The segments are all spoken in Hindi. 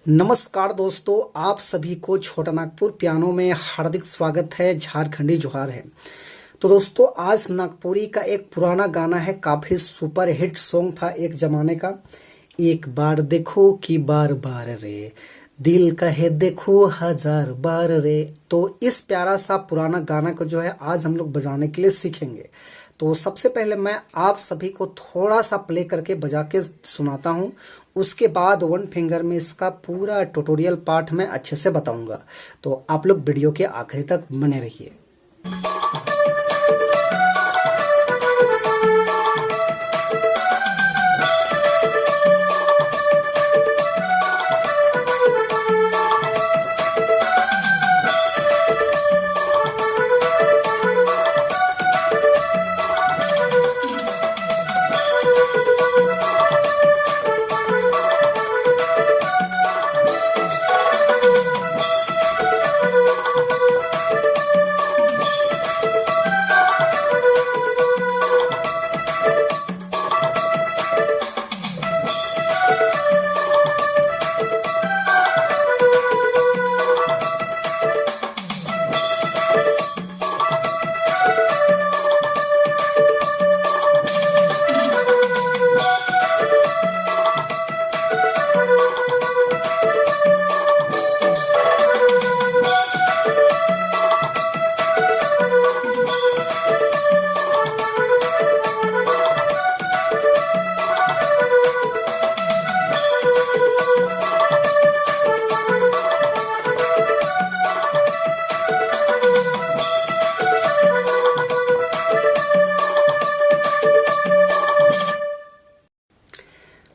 नमस्कार दोस्तों, आप सभी को छोटा नागपुर पियानो में हार्दिक स्वागत है। झारखंडी जोहार है। तो दोस्तों, आज नागपुरी का एक पुराना गाना है, काफी सुपर हिट सॉन्ग था एक जमाने का। एक बार देखो कि बार बार रे, दिल कहे देखो हजार बार रे। तो इस प्यारा सा पुराना गाना को जो है आज हम लोग बजाने के लिए सीखेंगे। तो सबसे पहले मैं आप सभी को थोड़ा सा प्ले करके बजा के सुनाता हूँ। उसके बाद वन फिंगर में इसका पूरा ट्यूटोरियल पार्ट मैं अच्छे से बताऊंगा। तो आप लोग वीडियो के आखिरी तक बने रहिए।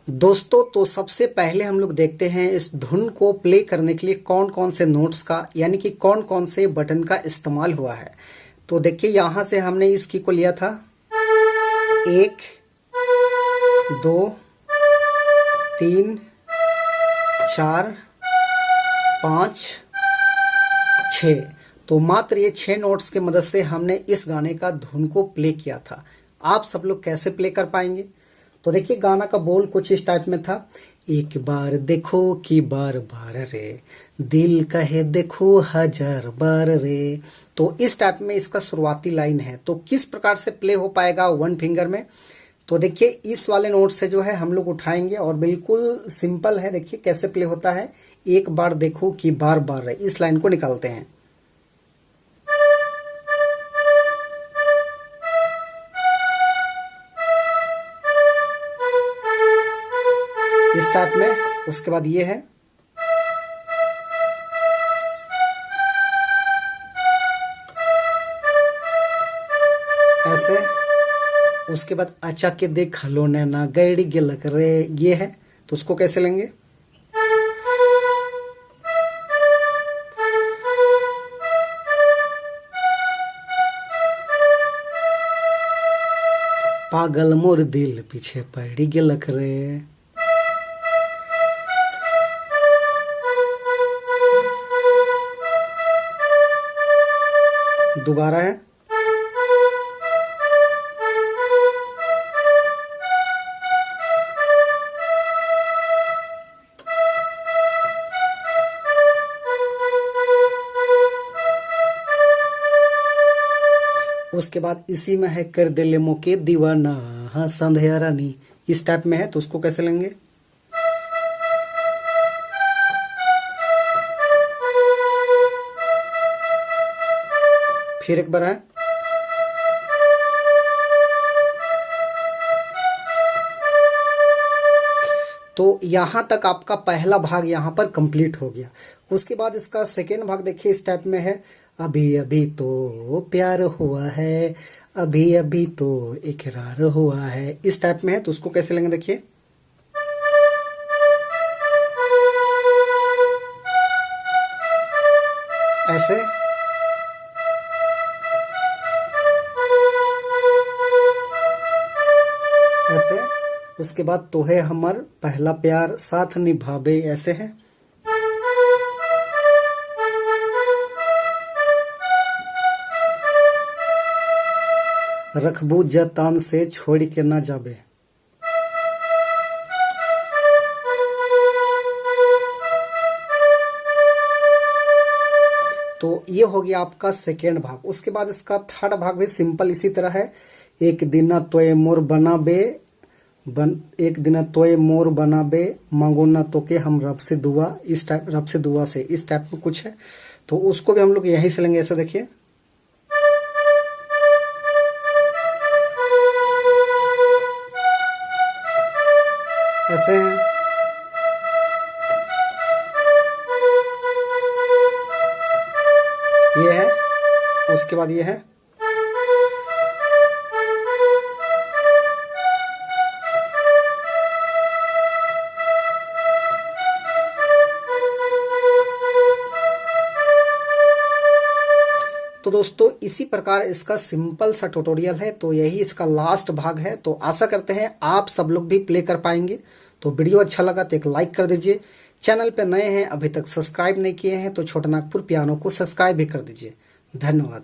दोस्तों, तो सबसे पहले हम लोग देखते हैं इस धुन को प्ले करने के लिए कौन कौन से नोट्स का यानी कि कौन कौन से बटन का इस्तेमाल हुआ है। तो देखिए, यहां से हमने इस की को लिया था 1 2 3 4 5 6। तो मात्र ये 6 नोट्स के मदद से हमने इस गाने का धुन को प्ले किया था। आप सब लोग कैसे प्ले कर पाएंगे? तो देखिए, गाना का बोल कुछ इस टाइप में था। एक बार देखो कि बार बार रे, दिल कहे देखो हजार बार रे। तो इस टाइप में इसका शुरुआती लाइन है। तो किस प्रकार से प्ले हो पाएगा वन फिंगर में? तो देखिए, इस वाले नोट से जो है हम लोग उठाएंगे और बिल्कुल सिंपल है। देखिए कैसे प्ले होता है। एक बार देखो कि बार बार रे, इस लाइन को निकालते हैं इस टाइप में। उसके बाद ये है, ऐसे। उसके बाद अच्छा के देख लो नैना गैड़ी गिलक रे, ये है। तो उसको कैसे लेंगे? पागल मोर दिल पीछे पड़ी गिलक रे। दोबारा है, उसके बाद इसी में है कर दे ले मोके दीवाना, हाँ संध्या रानी, इस टाइप में है। तो उसको कैसे लेंगे? फिर एक बार है, तो यहां तक आपका पहला भाग यहां पर कंप्लीट हो गया। उसके बाद इसका सेकेंड भाग देखिए, इस टाइप में है। अभी अभी तो प्यार हुआ है, अभी अभी तो इकरार हुआ है, इस टाइप में है। तो उसको कैसे लेंगे? देखिए, ऐसे, ऐसे। उसके बाद तो है हमर पहला प्यार साथ निभावे, ऐसे है। रखबू जतान से छोड़ के ना जाबे। तो ये हो गया आपका सेकेंड भाग। उसके बाद इसका थर्ड भाग भी सिंपल इसी तरह है। एक दिन तोय मोर बनाबे एक दिन तोय मोर बनाबे मांगो ना तो के हम रब से दुआ, इस टाइप रब से दुआ से इस टाइप में कुछ है। तो उसको भी हम लोग यहीं से लेंगे। ऐसा देखिए, ऐसे हैं। ये है, उसके बाद ये है। तो दोस्तों इसी प्रकार इसका सिंपल सा ट्यूटोरियल है। तो यही इसका लास्ट भाग है। तो आशा करते हैं आप सब लोग भी प्ले कर पाएंगे। तो वीडियो अच्छा लगा तो एक लाइक कर दीजिए। चैनल पे नए हैं, अभी तक सब्सक्राइब नहीं किए हैं तो छोटा नागपुर पियानो को सब्सक्राइब भी कर दीजिए। धन्यवाद।